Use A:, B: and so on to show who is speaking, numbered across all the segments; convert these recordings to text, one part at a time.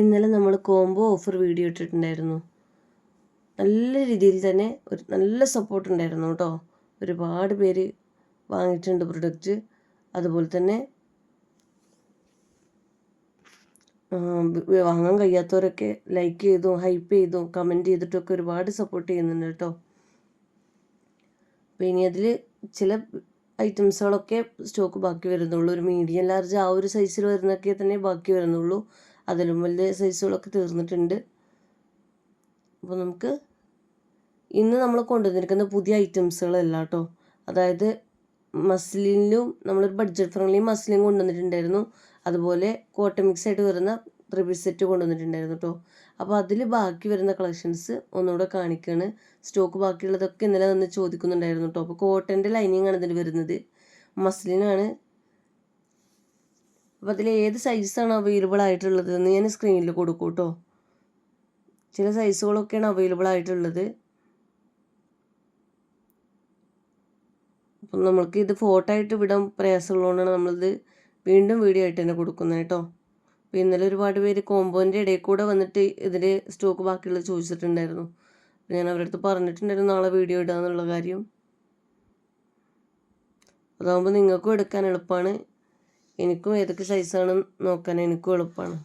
A: ഇന്നലെ നമ്മൾ combo offer video ഇട്ടിട്ടുണ്ടായിരുന്നു. നല്ല രീതിയിൽ തന്നെ ഒരു നല്ല സപ്പോർട്ട് ഉണ്ടായിരുന്നു കേട്ടോ. ഒരുപാട് പേര് വാങ്ങിയിട്ടുണ്ട് പ്രൊഡക്റ്റ്. അതുപോലെ തന്നെ വാങ്ങാൻ കഴിയാത്തവരൊക്കെ ലൈക്ക് ചെയ്തും ഹൈപ്പ് ചെയ്തും കമൻറ്റ് ചെയ്തിട്ടൊക്കെ ഒരുപാട് സപ്പോർട്ട് ചെയ്യുന്നുണ്ട് കേട്ടോ. അപ്പോൾ ഇനി അതിൽ ചില ഐറ്റംസുകളൊക്കെ സ്റ്റോക്ക് ബാക്കി വരുന്നുള്ളൂ. ഒരു മീഡിയം ലാർജ് ആ ഒരു സൈസിൽ വരുന്നൊക്കെ തന്നെ ബാക്കി വരുന്നുള്ളൂ. അതിലും വലിയ സൈസുകളൊക്കെ തീർന്നിട്ടുണ്ട്. അപ്പോൾ നമുക്ക് ഇന്ന് നമ്മൾ കൊണ്ടുവന്നിരിക്കുന്ന പുതിയ ഐറ്റംസുകളല്ല കേട്ടോ. അതായത് മസ്ലിനിലും നമ്മളൊരു ബഡ്ജറ്റ് ഫ്രണ്ട്ലി മസ്ലിൻ കൊണ്ടുവന്നിട്ടുണ്ടായിരുന്നു. അതുപോലെ കോട്ടൺ മിക്സ് ആയിട്ട് വരുന്ന 3 സെറ്റ് കൊണ്ടുവന്നിട്ടുണ്ടായിരുന്നു കേട്ടോ. അപ്പോൾ അതിൽ ബാക്കി വരുന്ന കളക്ഷൻസ് ഒന്നുകൂടെ കാണിക്കുകയാണ്. സ്റ്റോക്ക് ബാക്കിയുള്ളതൊക്കെ ഇന്നലെ വന്ന് ചോദിക്കുന്നുണ്ടായിരുന്നു കേട്ടോ. അപ്പോൾ കോട്ടൻ്റെ ലൈനിങ് ആണ് ഇതിൽ വരുന്നത്, മസ്ലിനാണ്. അപ്പോൾ അതിൽ ഏത് സൈസാണ് അവൈലബിൾ ആയിട്ടുള്ളത് എന്ന് ഞാൻ സ്ക്രീനിൽ കൊടുക്കും കേട്ടോ. ചില സൈസുകളൊക്കെയാണ് അവൈലബിൾ ആയിട്ടുള്ളത്. അപ്പം നമ്മൾക്ക് ഇത് ഫോട്ടോ ആയിട്ട് വിടാൻ പ്രയാസമുള്ളതുകൊണ്ടാണ് നമ്മളിത് വീണ്ടും വീഡിയോ ആയിട്ട് തന്നെ കൊടുക്കുന്നത് കേട്ടോ. അപ്പോൾ ഇന്നലെ ഒരുപാട് പേര് കോമ്പോൻ്റെ ഇടയിൽ കൂടെ വന്നിട്ട് ഇതിൽ സ്റ്റോക്ക് ബാക്കിയുള്ളത് ചോദിച്ചിട്ടുണ്ടായിരുന്നു. അപ്പോൾ ഞാൻ അവരുടെ അടുത്ത് പറഞ്ഞിട്ടുണ്ടായിരുന്നു നാളെ വീഡിയോ ഇടാന്നുള്ള കാര്യം. അതാകുമ്പോൾ നിങ്ങൾക്കും എടുക്കാൻ എളുപ്പമാണ്, എനിക്കും ഏതൊക്കെ സൈസാണ് നോക്കാൻ എനിക്കും എളുപ്പമാണ്.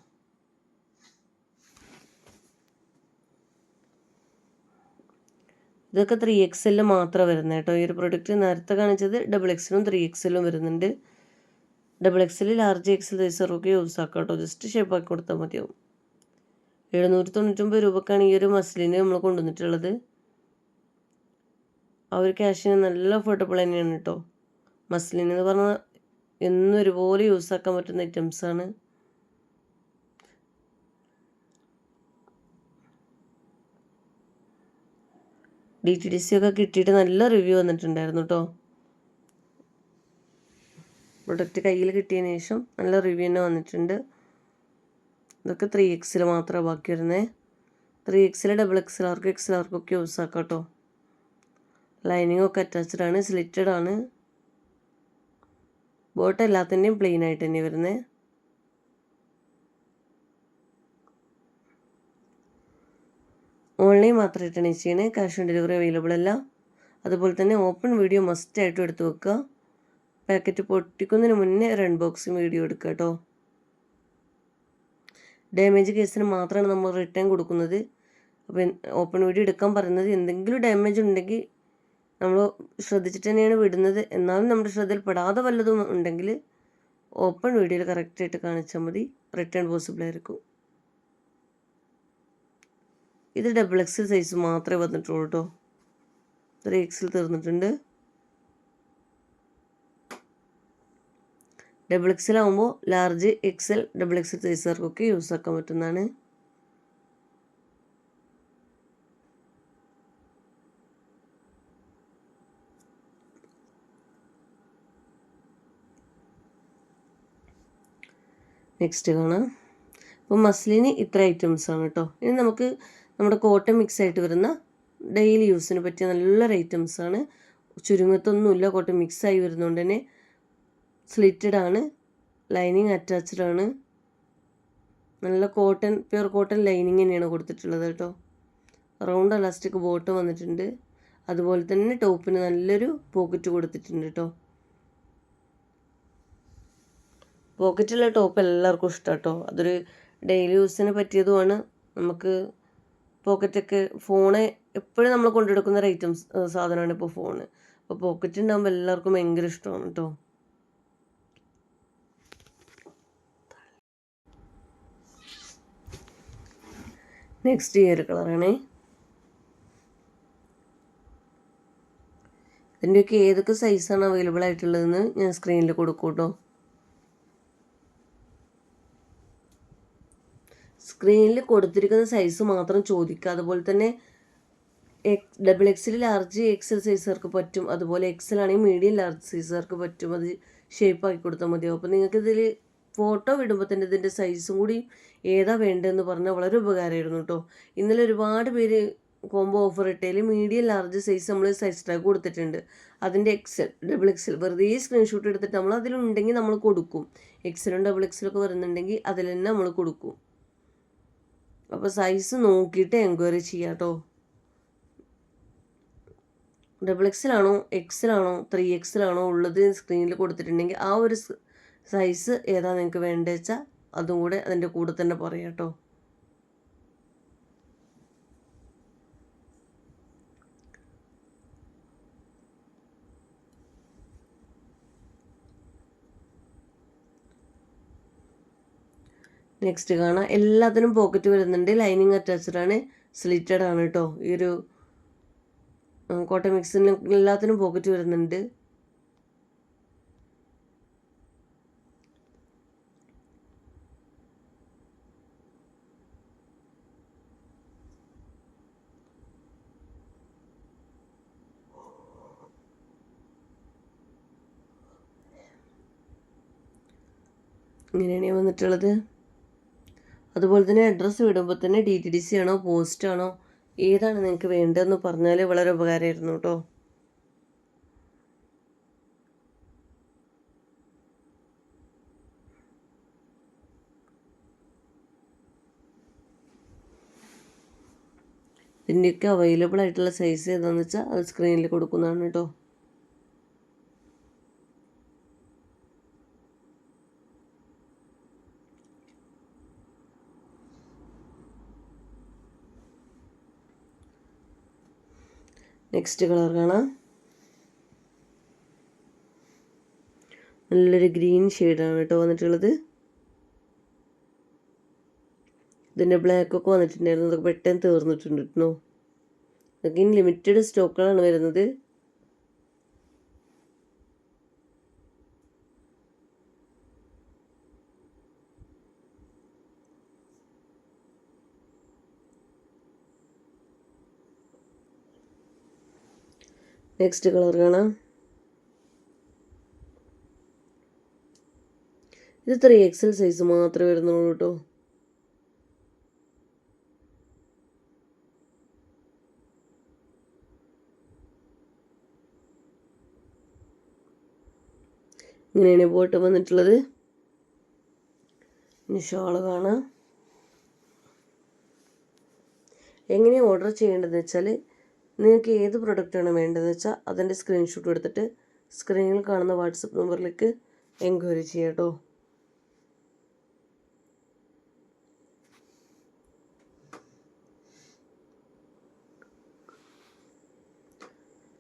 A: ഇതൊക്കെ 3XL മാത്രം വരുന്നത് കേട്ടോ. ഈ ഒരു പ്രൊഡക്റ്റ് നേരത്തെ കാണിച്ചത് XXL 3XL വരുന്നുണ്ട്. XXL ലാർജ് XL സൈസറൊക്കെ യൂസ് ആക്കാം കേട്ടോ. ജസ്റ്റ് ഷേപ്പ് ആക്കി കൊടുത്താൽ മതിയാവും. 799 രൂപക്കാണ് ഈ ഒരു മസ്ലിന് നമ്മൾ കൊണ്ടുവന്നിട്ടുള്ളത്. ആ ഒരു ക്യാഷിന് നല്ല അഫോർഡബിൾ തന്നെയാണ് കേട്ടോ. മസ്ലിൻ എന്ന് പറഞ്ഞാൽ എന്നും ഒരുപോലെ യൂസ് ആക്കാൻ പറ്റുന്ന ഐറ്റംസാണ്. DTDC ഒക്കെ കിട്ടിയിട്ട് നല്ല റിവ്യൂ വന്നിട്ടുണ്ടായിരുന്നു കേട്ടോ. പ്രൊഡക്റ്റ് കയ്യിൽ കിട്ടിയതിന് ശേഷം നല്ല റിവ്യൂ തന്നെ വന്നിട്ടുണ്ട്. ഇതൊക്കെ 3XL മാത്രമാണ് ബാക്കി വരുന്നത്. 3XL XXL XLRക്കൊക്കെ യൂസ് ആക്കാം കേട്ടോ. ലൈനിങ് ഒക്കെ അറ്റാച്ച്ഡ് ആണ്, സ്ലിറ്റഡ് ആണ്. ബോട്ട് എല്ലാത്തിൻ്റെയും പ്ലെയിൻ ആയിട്ട് തന്നെ വരുന്നത്. ഓൺലൈൻ മാത്രം റിട്ടേൺ ചെയ്യണേ, ക്യാഷ് ഓൺ ഡെലിവറി അവൈലബിൾ അല്ല. അതുപോലെ തന്നെ ഓപ്പൺ വീഡിയോ മസ്റ്റായിട്ടും എടുത്ത് വെക്കുക. പാക്കറ്റ് പൊട്ടിക്കുന്നതിന് മുന്നേ ഒരു അൺബോക്സിങ് വീഡിയോ എടുക്കുക കേട്ടോ. ഡാമേജ് കേസിന് മാത്രമാണ് നമ്മൾ റിട്ടേൺ കൊടുക്കുന്നത്. അപ്പോൾ ഓപ്പൺ വീഡിയോ എടുക്കാൻ പറയുന്നത് എന്തെങ്കിലും ഡാമേജ് ഉണ്ടെങ്കിൽ നമ്മൾ ശ്രദ്ധിച്ചിട്ട് തന്നെയാണ് വിടുന്നത്. എന്നാലും നമ്മുടെ ശ്രദ്ധയിൽ പെടാതെ വല്ലതും ഉണ്ടെങ്കിൽ ഓപ്പൺ വീഡിയോയിൽ കറക്റ്റായിട്ട് കാണിച്ചാൽ മതി, റിട്ടേൺ പോസിബിൾ ആയിരിക്കും. ഇത് XXL സൈസ് മാത്രമേ വന്നിട്ടുള്ളൂ കേട്ടോ. 3XL തീർന്നിട്ടുണ്ട്. XXL ആകുമ്പോൾ ലാർജ് XL XXL സൈസുകാർക്കൊക്കെ യൂസ് ആക്കാൻ പറ്റുന്നതാണ്. നെക്സ്റ്റ് കാണാം. അപ്പോൾ മസ്ലിന് ഇത്ര ഐറ്റംസാണ് കേട്ടോ. ഇനി നമുക്ക് നമ്മുടെ കോട്ടൺ മിക്സ് ആയിട്ട് വരുന്ന ഡെയിലി യൂസിന് പറ്റിയ നല്ലൊരു ഐറ്റംസാണ്. ചുരുങ്ങത്തൊന്നുമില്ല, കോട്ടൺ മിക്സായി വരുന്നതുകൊണ്ട് തന്നെ സ്ലിറ്റഡ് ആണ്, ലൈനിങ് അറ്റാച്ച്ഡ് ആണ്. നല്ല കോട്ടൺ, പ്യുർ കോട്ടൺ ലൈനിങ് തന്നെയാണ് കൊടുത്തിട്ടുള്ളത് കേട്ടോ. റൗണ്ട് എലാസ്റ്റിക് ബോട്ടം വന്നിട്ടുണ്ട്. അതുപോലെ തന്നെ ടോപ്പിന് നല്ലൊരു പോക്കറ്റ് കൊടുത്തിട്ടുണ്ട് കേട്ടോ. പോക്കറ്റുള്ള ടോപ്പ് എല്ലാവർക്കും ഇഷ്ടമാണ് കേട്ടോ. അതൊരു ഡെയിലി യൂസിന് പറ്റിയതുമാണ്. നമുക്ക് പോക്കറ്റൊക്കെ, ഫോണ് എപ്പോഴും നമ്മൾ കൊണ്ടെടുക്കുന്ന ഒരു സാധനമാണ് ഇപ്പോൾ ഫോണ്. അപ്പോൾ പോക്കറ്റ് ഉണ്ടാകുമ്പോൾ എല്ലാവർക്കും ഭയങ്കര ഇഷ്ടമാണ് കേട്ടോ. നെക്സ്റ്റ് ഈ ഒരു കളറാണ്. ഇതിൻ്റെയൊക്കെ ഏതൊക്കെ സൈസാണ് അവൈലബിൾ ആയിട്ടുള്ളതെന്ന് ഞാൻ സ്ക്രീനിൽ കൊടുക്കും കേട്ടോ. സ്ക്രീനിൽ കൊടുത്തിരിക്കുന്ന സൈസ് മാത്രം ചോദിക്കുക. അതുപോലെ തന്നെ XXL ലാർജ് XL സൈസുകാർക്ക് പറ്റും. അതുപോലെ XL ആണെങ്കിൽ മീഡിയം ലാർജ് സൈസുകാർക്ക് പറ്റും. അത് ഷേപ്പ് ആക്കി കൊടുത്താൽ മതിയാവും. അപ്പോൾ നിങ്ങൾക്ക് ഇതിൽ ഫോട്ടോ വിടുമ്പോൾ തന്നെ ഇതിൻ്റെ സൈസും കൂടി ഏതാ വേണ്ടതെന്ന് പറഞ്ഞാൽ വളരെ ഉപകാരമായിരുന്നു കേട്ടോ. ഇന്നലെ ഒരുപാട് പേര് കോംബോ ഓഫർ ഇട്ടതിൽ മീഡിയം ലാർജ് സൈസ് നമ്മൾ സൈസ് ടാഗ് കൊടുത്തിട്ടുണ്ട്. അതിൻ്റെ XL വെറുതെ സ്ക്രീൻഷോട്ട് എടുത്തിട്ട് നമ്മൾ അതിലുണ്ടെങ്കിൽ നമ്മൾ കൊടുക്കും. XL XL ഒക്കെ വരുന്നുണ്ടെങ്കിൽ അതിൽ തന്നെ നമ്മൾ കൊടുക്കും. അപ്പോൾ സൈസ് നോക്കിയിട്ട് എൻക്വയറി ചെയ്യാം കേട്ടോ. XXL എക്സലാണോ 3XL ഉള്ളത് സ്ക്രീനിൽ കൊടുത്തിട്ടുണ്ടെങ്കിൽ ആ ഒരു സൈസ് ഏതാ നിങ്ങൾക്ക് വേണ്ടത് വെച്ചാൽ അതും കൂടെ അതിൻ്റെ കൂടെ തന്നെ പറയാം കേട്ടോ. നെക്സ്റ്റ് കാണാം, എല്ലാത്തിനും പോക്കറ്റ് വരുന്നുണ്ട്. ലൈനിങ് അറ്റാച്ച്ഡ് ആണ്, സ്ലിറ്റഡ് ആണ് കേട്ടോ. ഈ ഒരു കോട്ടൺ മിക്സിന് എല്ലാത്തിനും പോക്കറ്റ് വരുന്നുണ്ട്. ഇങ്ങനെയാണ് വന്നിട്ടുള്ളത്. അതുപോലെ തന്നെ അഡ്രസ്സ് വിടുമ്പോൾ തന്നെ DTDC ആണോ പോസ്റ്റ് ആണോ ഏതാണ് നിങ്ങൾക്ക് വേണ്ടതെന്ന് പറഞ്ഞാൽ വളരെ ഉപകാരമായിരുന്നു കേട്ടോ. ഇതിൻ്റെയൊക്കെ അവൈലബിൾ ആയിട്ടുള്ള സൈസ് ഏതാണെന്ന് വെച്ചാൽ അത് സ്ക്രീനിൽ കൊടുക്കുന്നതാണ് കേട്ടോ. നെക്സ്റ്റ് കളർ കാണാം, നല്ലൊരു ഗ്രീൻ ഷെയ്ഡാണ് കേട്ടോ വന്നിട്ടുള്ളത്. ഇതിൻ്റെ ബ്ലാക്കൊക്കെ വന്നിട്ടുണ്ടായിരുന്നു, അതൊക്കെ പെട്ടെന്ന് തീർന്നിട്ടുണ്ട് കേട്ടോ. ഇതൊക്കെ ലിമിറ്റഡ് സ്റ്റോക്കുകളാണ് വരുന്നത്. നെക്സ്റ്റ് കളർ കാണാം, ഇത് 3XL സൈസ് മാത്രമേ വരുന്നുള്ളൂ കേട്ടോ. ഇങ്ങനെയാണ് ബോട്ട് വന്നിട്ടുള്ളത്. ഇനി ഷോള് കാണാം. എങ്ങനെയാണ് ഓർഡർ ചെയ്യേണ്ടതെന്ന് വെച്ചാൽ നിങ്ങൾക്ക് ഏത് പ്രൊഡക്റ്റാണ് വേണ്ടതെന്ന് വെച്ചാൽ അതിൻ്റെ സ്ക്രീൻഷോട്ട് എടുത്തിട്ട് സ്ക്രീനിൽ കാണുന്ന വാട്സപ്പ് നമ്പറിലേക്ക് എൻക്വയറി ചെയ്യാം കേട്ടോ.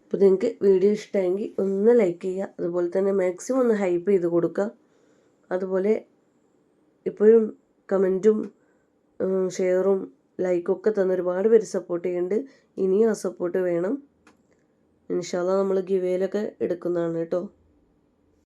A: അപ്പോൾ നിങ്ങൾക്ക് വീഡിയോ ഇഷ്ടമായെങ്കിൽ ഒന്ന് ലൈക്ക് ചെയ്യുക, അതുപോലെ തന്നെ മാക്സിമം ഒന്ന് ഹൈപ്പ് ചെയ്ത് കൊടുക്കുക. അതുപോലെ ഇപ്പോഴും കമൻറ്റും ഷെയറും ലൈക്കൊക്കെ തന്ന് ഒരുപാട് പേര് സപ്പോർട്ട് ചെയ്യുന്നുണ്ട്. ഇനിയും ആ സപ്പോർട്ട് വേണം. ഇൻഷാ അല്ലാഹ് നമ്മൾ ഗിവേയിലൊക്കെ എടുക്കുന്നതാണ് കേട്ടോ.